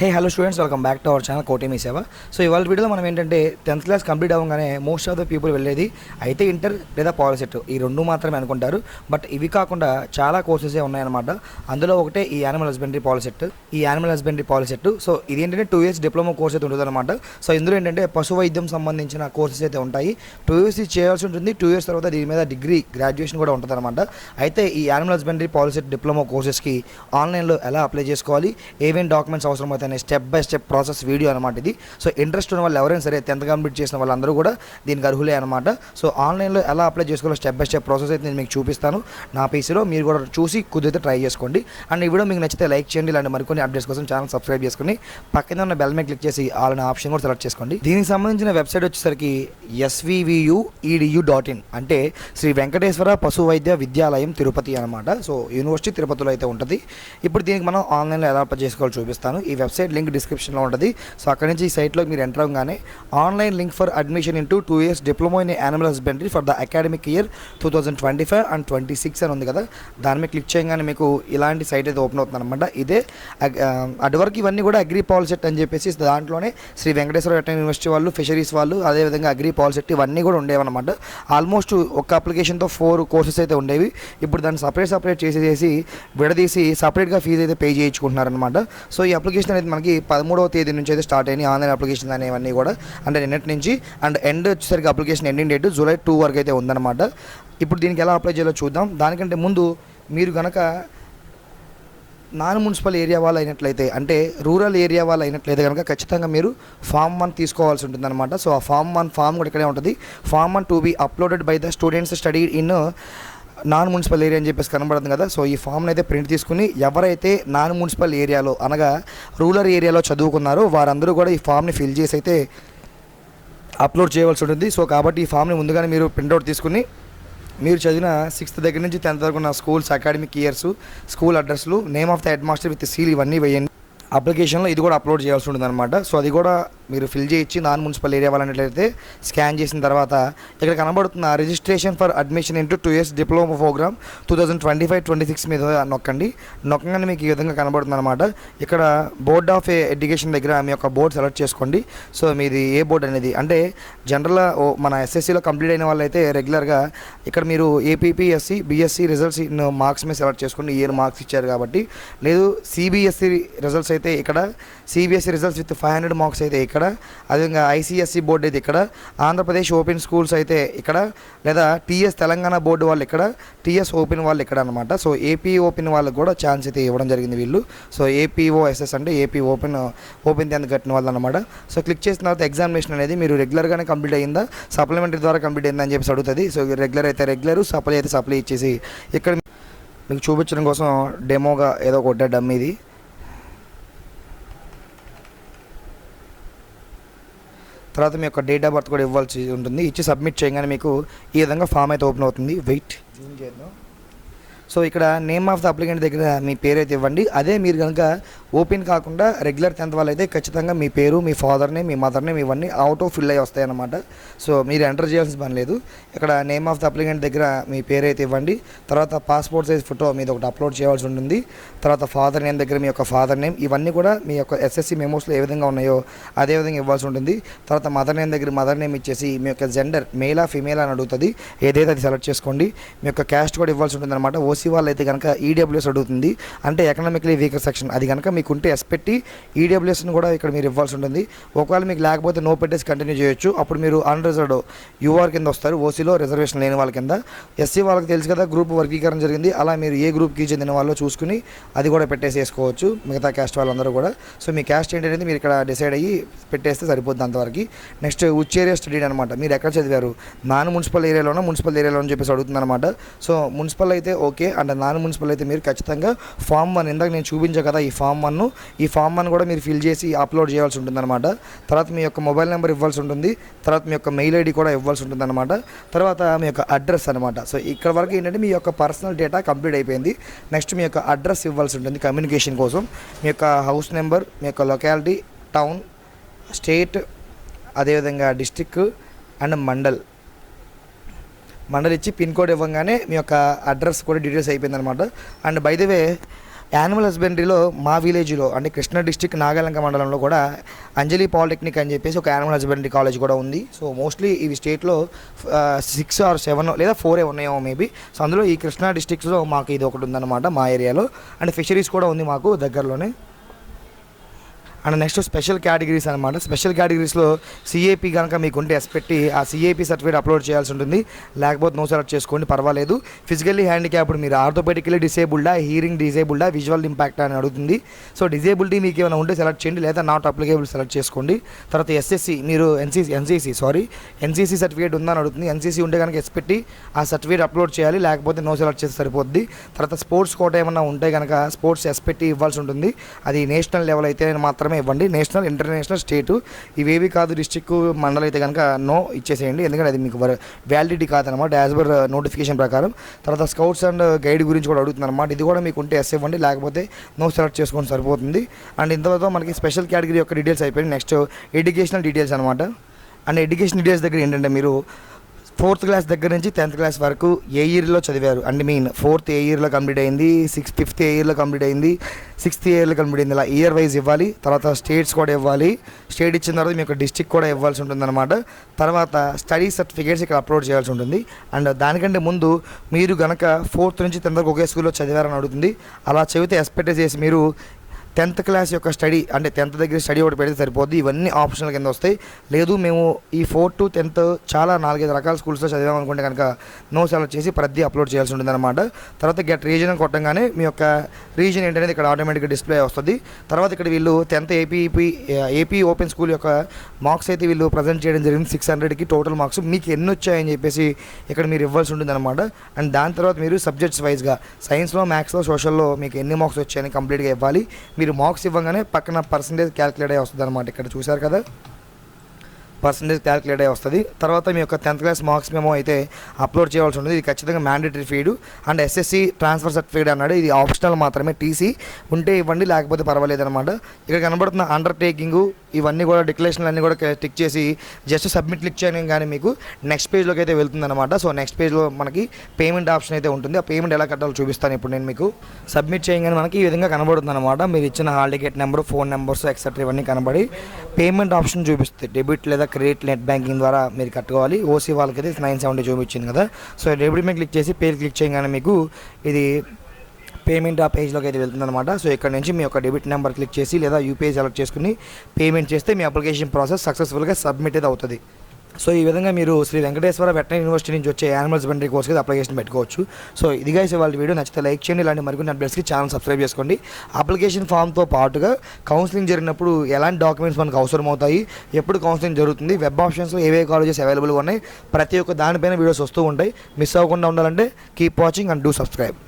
Hey hello students, welcome back to our channel కోటి మీ సేవ. So ఇవాళ వీడియోలో మనం ఏంటంటే 10th క్లాస్ కంప్లీట్ అవ్వగానే మోస్ట్ ఆఫ్ ద పీపుల్ వెళ్ళేది అయితే ఇంటర్ లేదా పాలిసెట్, ఈ రెండు మాత్రమే అనుకుంటారు. బట్ ఇవి కాకుండా చాలా కోర్సెసే ఉన్నాయన్నమాట. అందులో ఒకటే ఈ యానిమల్ హస్బెండరీ పాలిసెట్. సో ఇది ఏంటంటే 2 years డిప్లొమా కోర్స్ అయితే ఉంటుంది అనమాట. సో ఇందులో ఏంటంటే పశు వైద్యం సంబంధించిన కోర్సెస్ అయితే ఉంటాయి. 2 years చేయాల్సి ఉంటుంది. 2 years తర్వాత దీని మీద డిగ్రీ గ్రాడ్యుయేషన్ కూడా ఉంటుంది అనమాట. అయితే ఈ యానిమల్ హస్బెండరీ పాలిసెట్ డిప్లొమా కోర్సెస్కి ఆన్లైన్లో ఎలా అప్లై చేసుకోవాలి, ఏమేమి డాక్యుమెంట్స్ అవసరం అవుతాయి step by step process video అనమాట ఇది. సో ఇంట్రెస్ట్ ఉన్న వాళ్ళు ఎవరైనా సరే 10th కంప్లీట్ చేసిన వాళ్ళందరూ కూడా దీనికి అర్హులే అనమాట. సో ఆన్లైన్లో ఎలా అప్లై చేసుకోవాలో స్టెప్ బై స్టెప్ ప్రాసెస్ అయితే నేను మీకు చూపిస్తాను నా పీసీలో. మీరు కూడా చూసి కుదిరితే ట్రై చేసుకోండి. అండ్ ఈ వీడియో మీకు నచ్చితే లైక్ చేయండి. ఇలాంటి మరికొన్ని అప్డేట్స్ కోసం ఛానల్ సబ్స్క్రైబ్ చేసుకుని పక్కన ఉన్న బెల్ మీద క్లిక్ చేసి ఆల్ అనే ఆప్షన్ కూడా సెలెక్ట్ చేసుకోండి. దీనికి సంబంధించిన వెబ్సైట్ వచ్చేసరికి svvuedu.in అంటే శ్రీ వెంకటేశ్వర పశు వైద్య విద్యాలయం తిరుపతి అనమాట. సో యూనివర్సిటీ తిరుపతిలో అయితే ఉంటుంది. ఇప్పుడు దీనికి మనం ఆన్లైన్లో ఎలా అప్లై చేసుకోవాలో చూపిస్తాను. ఈ వెబ్సైట్ లింక్ డిస్క్రిప్షన్లో ఉంటుంది. సో అక్కడ నుంచి ఈ సైట్లోకి మీరు ఎంటర్ అవ్వగానే online link for admission into 2 years diploma in animal husbandry for the academic year 2025 and 26 అని ఉంది కదా, దాని మీద క్లిక్ చేయగానే మీకు ఇలాంటి సైట్ అయితే ఓపెన్ అవుతుంది అనమాట. ఇదే అటువరకు ఇవన్నీ కూడా అగ్రి పాలిసెట్ అని చెప్పేసి దాంట్లోనే శ్రీ వెంకటేశ్వర యూనివర్సిటీ వాళ్ళు, ఫిషరీస్ వాళ్ళు, అదేవిధంగా అగ్రి పాలిసెట్ ఇవన్నీ కూడా ఉండేవన్నమాట. ఆల్మోస్ట్ ఒక అప్లికేషన్తో 4 కోర్సెస్ అయితే ఉండేవి. ఇప్పుడు దాన్ని సపరేట్ చేసి విడదీసి సపరేట్గా ఫీజు అయితే పే చేయించుకుంటున్నారనమాట. సో ఈ అప్లికేషన్ అనేది మనకి 13వ తేదీ నుంచి అయితే స్టార్ట్ అయినాయి ఆన్లైన్ అప్లికేషన్ అనేవన్నీ కూడా, అంటే నిన్నటి నుంచి. అండ్ ఎండ్ వచ్చేసరికి అప్లికేషన్ ఎండింగ్ డేట్ July 2 వరకు అయితే ఉందన్నమాట. ఇప్పుడు దీనికి ఎలా అప్లై చేయాలో చూద్దాం. దానికంటే ముందు మీరు కనుక నాన్ మున్సిపల్ ఏరియా వాళ్ళు అయినట్లయితే, అంటే రూరల్ ఏరియా వాళ్ళు అయినట్లయితే కనుక ఖచ్చితంగా మీరు Form 1 తీసుకోవాల్సి ఉంటుందన్నమాట. సో ఆ Form 1 ఫామ్ కూడా ఇక్కడే ఉంటుంది. Form 1 to be uploaded by the students studied in non municipal area అని చెప్పేసి కనబడుతుంది కదా. సో ఈ ఫామ్ని అయితే ప్రింట్ తీసుకుని ఎవరైతే నాన్ మున్సిపల్ ఏరియాలో అనగా రూరల్ ఏరియాలో చదువుకున్నారో వారందరూ కూడా ఈ ఫామ్ని ఫిల్ చేసి అయితే అప్లోడ్ చేయవలసి ఉంటుంది. సో కాబట్టి ఈ ఫామ్ని ముందుగానే మీరు ప్రింట్అవుట్ తీసుకుని మీరు చదివిన 6th దగ్గర నుంచి 10th వరకు ఉన్న స్కూల్స్, అకాడమిక్ ఇయర్స్, స్కూల్ అడ్రస్లు, name of the head master with seal ఇవన్నీ వేయండి. అప్లికేషన్లో ఇది కూడా అప్లోడ్ చేయాల్సి ఉంటుంది అనమాట. సో అది కూడా మీరు ఫిల్ చేయించి నాన్ మున్సిపల్ ఏరియా వాళ్ళనట్లయితే స్కాన్ చేసిన తర్వాత ఇక్కడ కనబడుతున్న registration for admission into 2 years diploma program 2025-26 మీద నొక్కగానే మీకు ఈ విధంగా కనబడుతుంది అనమాట. ఇక్కడ బోర్డ్ ఆఫ్ ఎడ్యుకేషన్ దగ్గర మీ యొక్క బోర్డు సెలెక్ట్ చేసుకోండి. సో మీది ఏ బోర్డు అనేది, అంటే జనరల్గా మన ఎస్ఎస్సీలో కంప్లీట్ అయిన వాళ్ళైతే రెగ్యులర్గా ఇక్కడ మీరు ఏపీపీఎస్సీ, బీఎస్సీ రిజల్ట్స్ మార్క్స్ మీద సెలెక్ట్ చేసుకోండి. ఇయర్ మార్క్స్ ఇచ్చారు కాబట్టి. లేదు సిబిఎస్ఈ రిజల్ట్స్ అయితే ఇక్కడ, సిబిఎస్ఈ రిజల్ట్స్ విత్ 500 మార్క్స్ అయితే ఇక్కడ, అదేవిధంగా ఐసిఎస్సి బోర్డు అయితే ఇక్కడ, ఆంధ్రప్రదేశ్ ఓపెన్ స్కూల్స్ అయితే ఇక్కడ, లేదా టీఎస్ తెలంగాణ బోర్డు వాళ్ళు ఇక్కడ, టీఎస్ ఓపెన్ వాళ్ళు ఇక్కడ అనమాట. సో ఏపీ ఓపెన్ వాళ్ళకి కూడా ఛాన్స్ అయితే ఇవ్వడం జరిగింది వీళ్ళు. సో ఏపీఓఎస్ఎస్ అంటే ఏపీ ఓపెన్ 10th కట్టిన వాళ్ళు అనమాట. సో క్లిక్ చేసిన తర్వాత ఎగ్జామినేషన్ అనేది మీరు రెగ్యులర్గానే కంప్లీట్ అయ్యిందా, సప్లిమెంటరీ ద్వారా కంప్లీట్ అయిందా అని చెప్పేసి అడుగుతుంది. సో రెగ్యులర్ అయితే రెగ్యులర్, సప్లై అయితే సప్లై ఇచ్చేసి ఇక్కడ మీకు చూపించడం కోసం డెమోగా ఏదో కొట్టే డమ్మీది. తర్వాత మీ యొక్క డేట్ ఆఫ్ బర్త్ కూడా ఇవ్వాల్సి ఉంటుంది. ఇచ్చి సబ్మిట్ చేయగానే మీకు ఈ విధంగా ఫామ్ అయితే ఓపెన్ అవుతుంది. వెయిట్ జూమ్ చేద్దాం. సో ఇక్కడ నేమ్ ఆఫ్ ద అప్లికెంట్ దగ్గర మీ పేరు అయితే ఇవ్వండి. అదే మీరు కనుక ఓపెన్ కాకుండా రెగ్యులర్ 10th వాళ్ళు అయితే ఖచ్చితంగా మీ పేరు, మీ ఫాదర్ నేమ్, మీ మదర్ నేమ్ ఇవన్నీ ఆటో ఫిల్ అయ్యి వస్తాయి అన్నమాట. సో మీరు ఎంటర్ చేయాల్సిన పని లేదు. ఇక్కడ నేమ్ ఆఫ్ ద అప్లికెంట్ దగ్గర మీ పేరు అయితే ఇవ్వండి. తర్వాత పాస్పోర్ట్ సైజ్ ఫోటో మీద ఒకటి అప్లోడ్ చేయాల్సి ఉంటుంది. తర్వాత ఫాదర్ నేమ్ దగ్గర మీ యొక్క ఫాదర్ నేమ్, ఇవన్నీ కూడా మీ యొక్క ఎస్ఎస్సి మెమోస్లో ఏ విధంగా ఉన్నాయో అదే విధంగా ఇవ్వాల్సి ఉంటుంది. తర్వాత మదర్ నేమ్ దగ్గర మదర్ నేమ్ ఇచ్చేసి మీ యొక్క జెండర్ మేలా ఫిమేల్ అని అడుగుతుంది. ఏదైతే అది సెలెక్ట్ చేసుకోండి. మీ యొక్క క్యాస్ట్ కూడా ఇవ్వాల్సి ఉంటుంది అనమాట. ఓసీ వాళ్ళు అయితే కనుక ఈడబ్ల్యూఎస్ అడుగుతుంది, అంటే ఎకనామికలీ వీకర్ సెక్షన్. అది కనుక మీకు ఉంటే ఎస్ పెట్టి ఈడబ్ల్యూఎస్ని కూడా ఇక్కడ మీరు ఇవ్వాల్సి ఉంటుంది. ఒకవేళ మీకు లేకపోతే నో పెట్టేసి కంటిన్యూ చేయొచ్చు. అప్పుడు మీరు అన్రిజర్వ్డ్ యూఆర్ కింద వస్తారు, ఓసీలో రిజర్వేషన్ లేని వాళ్ళ కింద. ఎస్సీ వాళ్ళకి తెలుసు కదా గ్రూప్ వర్గీకరణ జరిగింది, అలా మీరు ఏ గ్రూప్కి చెందిన వాళ్ళు చూసుకుని అది కూడా పెట్టేసి వేసుకోవచ్చు మిగతా క్యాస్ట్ వాళ్ళందరూ కూడా. సో మీ క్యాస్ట్ ఏంటనేది మీరు ఇక్కడ డిసైడ్ అయ్యి పెట్టేస్తే సరిపోద్ది అంతవరకు. నెక్స్ట్ విచ్ ఏరియా స్టడీడ్ అనమాట, మీరు ఎక్కడ చదివారు, నాన్ మున్సిపల్ ఏరియాలోనో మున్సిపల్ ఏరియాలో అని చెప్పేసి అడుగుతుంది అనమాట. సో మున్సిపల్ అయితే ఓకే, అండ్ నాన్ మున్సిపల్ అయితే మీరు ఖచ్చితంగా Form 1 ఇందాక నేను చూపించా కదా ఈ Form 1 కూడా మీరు ఫిల్ చేసి అప్లోడ్ చేయాల్సి ఉంటుందన్నమాట. తర్వాత మీ యొక్క మొబైల్ నెంబర్ ఇవ్వాల్సి ఉంటుంది. తర్వాత మీ యొక్క మెయిల్ ఐడి కూడా ఇవ్వాల్సి ఉంటుందన్నమాట. తర్వాత మీ యొక్క అడ్రస్ అనమాట. సో ఇక్కడ వరకు ఏంటంటే మీ యొక్క పర్సనల్ డేటా కంప్లీట్ అయిపోయింది. నెక్స్ట్ మీ యొక్క అడ్రస్ ఇవ్వాల్సి ఉంటుంది కమ్యూనికేషన్ కోసం. మీ యొక్క హౌస్ నెంబర్, మీ యొక్క లొకాలిటీ, టౌన్, స్టేట్, అదేవిధంగా డిస్టిక్ అండ్ మండల్ ఇచ్చి పిన్ కోడ్ ఇవ్వగానే మీ యొక్క అడ్రస్ కూడా డీటెయిల్స్ అయిపోయింది అనమాట. And by the way animal హస్బెండరీలో మా విలేజ్లో అంటే కృష్ణా డిస్టిక్ నాగలంక మండలంలో కూడా అంజలి పాలిటెక్నిక్ అని చెప్పేసి ఒక యానిమల్ హస్బెండరీ కాలేజ్ కూడా ఉంది. సో మోస్ట్లీ ఇవి స్టేట్లో 6 or 7 లేదా 4 ఉన్నాయేమో మేబీ. సో అందులో ఈ కృష్ణా డిస్టిక్స్లో మాకు ఇది ఒకటి ఉందన్నమాట మా ఏరియాలో. అండ్ ఫిషరీస్ కూడా ఉంది మాకు దగ్గరలోనే. అండ్ నెక్స్ట్ స్పెషల్ కేటగిరీస్ అనమాట. స్పెషల్ కేటగిరీస్లో సిఏపి కనుక మీకు ఉంటే ఎస్పెట్టి ఆ సిఏపి సర్టిఫికేట్ అప్లోడ్ చేయాల్సి ఉంటుంది, లేకపోతే నో సెలెక్ట్ చేసుకోండి పర్వాలేదు. ఫిజికల్లీ హ్యాండిక్యాప్డ్ మీరు ఆర్థోపెడికల్లీ డిసేబుల్డా, హీరింగ్ డిసేబుల్డా, విజువల్ ఇంపాక్ట్ అని అడుగుతుంది. సో డిజేబిలిటీ మీకు ఏమైనా ఉంటే సెలెక్ట్ చేయండి, లేదా నాట్ అప్లికేబుల్ సెలెక్ట్ చేసుకోండి. తర్వాత ఎస్ఎస్సి మీరు ఎన్సీసీ సర్టిఫికేట్ ఉందని అడుగుతుంది. ఎన్సీసీ ఉంటే కనుక ఎస్పెట్టి ఆ సర్టిఫికేట్ అప్లోడ్ చేయాలి, లేకపోతే నో సెలెక్ట్ చేస్తే సరిపోద్ది. తర్వాత స్పోర్ట్స్ కోట ఏమన్నా ఉంటే కనుక స్పోర్ట్స్ ఎస్పెట్టి ఇవ్వాల్సి ఉంటుంది. అది నేషనల్ లెవెల్ అయితే మాత్రమే ఇవ్వండి. నేషనల్, ఇంటర్నేషనల్, స్టేటు ఇవేవి కాదు. డిస్ట్రిక్ట్, మండలం అయితే కనుక నో ఇచ్చేసేయండి, ఎందుకంటే అది మీకు వ్యాలిడిటీ కాదనమాట యాజ్ పర్ నోటిఫికేషన్ ప్రకారం. తర్వాత స్కౌట్స్ అండ్ గైడ్ గురించి కూడా అడుగుతుంది అనమాట. ఇది కూడా మీకు ఉంటే ఎస్ ఇవ్వండి, లేకపోతే నో సెలెక్ట్ చేసుకొని సరిపోతుంది. అండ్ ఇంతవరకు మనకి స్పెషల్ కేటగిరీ యొక్క డీటెయిల్స్ అయిపోయింది. నెక్స్ట్ ఎడ్యుకేషనల్ డీటెయిల్స్ అనమాట. అండ్ ఎడ్యుకేషన్ డీటెయిల్స్ దగ్గర ఏంటంటే మీరు 4th క్లాస్ దగ్గర నుంచి 10th క్లాస్ వరకు ఏ ఇయర్లో చదివారు అంటే 4th ఏ ఇయర్లో కంప్లీట్ అయింది, 5th ఏ ఇయర్లో కంప్లీట్ అయింది, 6th ఇయర్లో కంప్లీట్ అయింది, ఇలా ఇయర్ వైజ్ ఇవ్వాలి. తర్వాత స్టేట్స్ కూడా ఇవ్వాలి. స్టేట్ ఇచ్చిన తర్వాత మీ యొక్క డిస్ట్రిక్ట్ కూడా ఇవ్వాల్సి ఉంటుంది అనమాట. తర్వాత స్టడీ సర్టిఫికేట్స్ ఇక్కడ అప్లోడ్ చేయాల్సి ఉంటుంది. అండ్ దానికంటే ముందు మీరు కనుక 4th నుంచి 10th వరకు ఒకే స్కూల్లో చదివారని అడుగుతుంది. అలా చదివితే ఎక్స్పెక్ట్ చేసి మీరు 10th క్లాస్ యొక్క స్టడీ అంటే 10th దగ్గర స్టడీ ఒకటి పెడితే సరిపోద్ది. ఇవన్నీ ఆప్షనల్ కింద వస్తాయి. లేదు మేము ఈ 4th to 10th చాలా 4-5 రకాల స్కూల్స్లో చదివామనుకుంటే కనుక నో సెలెక్ట్ చేసి ప్రతి అప్లోడ్ చేయాల్సి ఉంటుంది అనమాట. తర్వాత గెట్ రీజన్ కొట్టంగానే మీ యొక్క రీజన్ ఏంటనేది ఇక్కడ ఆటోమేటిక్గా డిస్ప్లే వస్తుంది. తర్వాత ఇక్కడ వీళ్ళు 10th ఏపీ ఓపెన్ స్కూల్ యొక్క మార్క్స్ అయితే వీళ్ళు ప్రజెంట్ చేయడం జరిగింది. 600కి టోటల్ మార్క్స్. మీకు ఎన్ని వచ్చాయని చెప్పేసి ఇక్కడ మీరు ఇవ్వాల్సి ఉంటుంది అనమాట. అండ్ దాని తర్వాత మీరు సబ్జెక్ట్స్ వైజ్గా సైన్స్లో, మ్యాథ్స్లో, సోషల్లో మీకు ఎన్ని మార్క్స్ వచ్చాయని కంప్లీట్గా ఇవ్వాలి. మీరు మార్క్స్ ఇవ్వగానే పక్కన పర్సంటేజ్ క్యాలిక్యులేట్ అయ్యి వస్తుంది అనమాట. ఇక్కడ చూసారు కదా, పర్సంటేజ్ క్యాలిక్యులేట్ అయ్యి వస్తుంది. తర్వాత మీ యొక్క 10th క్లాస్ మార్క్స్ మేమో అయితే అప్లోడ్ చేయాల్సి ఉంటుంది. ఇది ఖచ్చితంగా mandatory feed. And SSC transfer certificate అన్నాడు, ఇది ఆప్షనల్ మాత్రమే. టీసీ ఉంటే ఇవ్వండి, లేకపోతే పర్వాలేదు అనమాట. ఇక్కడ కనబడుతున్న అండర్టేకింగ్ ఇవన్నీ కూడా డిక్లరేషన్లు అన్నీ కూడా టిక్ చేసి జస్ట్ సబ్మిట్ క్లిక్ చేయడం కానీ మీకు నెక్స్ట్ పేజ్లోకి అయితే వెళ్తుంది అనమాట. సో నెక్స్ట్ పేజ్లో మనకి పేమెంట్ ఆప్షన్ అయితే ఉంటుంది. ఆ పేమెంట్ ఎలా కట్టాలో చూపిస్తాను ఇప్పుడు నేను మీకు. సబ్మిట్ చేయగానే మనకి ఈ విధంగా కనబడుతుంది అనమాట. మీరు ఇచ్చిన hall ticket number, phone numbers etcetera ఇవన్నీ కనబడి పేమెంట్ ఆప్షన్ చూపిస్తుంది. డెబిట్ లేదా క్రెడిట్ నెట్ బ్యాంకింగ్ ద్వారా మీరు కట్టుకోవాలి. ఓసీ వాళ్ళకైతే 970 చూపించింది కదా. సో డెబిట్ మీద క్లిక్ చేసి పేరు క్లిక్ చేయగానే మీకు ఇది పేమెంట్ ఆ పేజ్లోకి అయితే వెళ్తుంది అనమాట. సో ఇక్కడ నుంచి మీ యొక్క డెబిట్ నెంబర్ క్లిక్ చేసి లేదా యూపీఐ సెలెక్ట్ చేసుకుని పేమెంట్ చేస్తే మీ అప్లికేషన్ ప్రాసెస్ సక్సెస్ఫుల్గా సబ్మిట్ అయితే అవుతుంది. సో ఈ విధంగా మీరు శ్రీ వెంకటేశ్వర వెటనరీ యూనివర్సిటీ నుంచి వచ్చే యానిమల్ హస్బెండరీ కోర్స్కి అప్లికేషన్ పెట్టుకోవచ్చు. సో ఇది గైస్ వాళ్ళ వీడియో నచ్చితే లైక్ చేయండి. ఇలాంటి మరికొన్ని అప్డేట్స్కి ఛానల్ సబ్స్క్రైబ్ చేసుకోండి. అప్లికేషన్ ఫామ్తో పాటుగా కౌన్సిలింగ్ జరిగినప్పుడు ఎలాంటి డాక్యుమెంట్స్ మనకు అవసరం అవుతాయి, ఎప్పుడు కౌన్సిలింగ్ జరుగుతుంది, వెబ్ ఆప్షన్స్లో ఏవే కాలేజెస్ అవైలబుల్గా ఉన్నాయి, ప్రతి ఒక్క దానిపైన వీడియోస్ వస్తూ ఉంటాయి. మిస్ అవ్వకుండా ఉండాలంటే keep watching and do subscribe.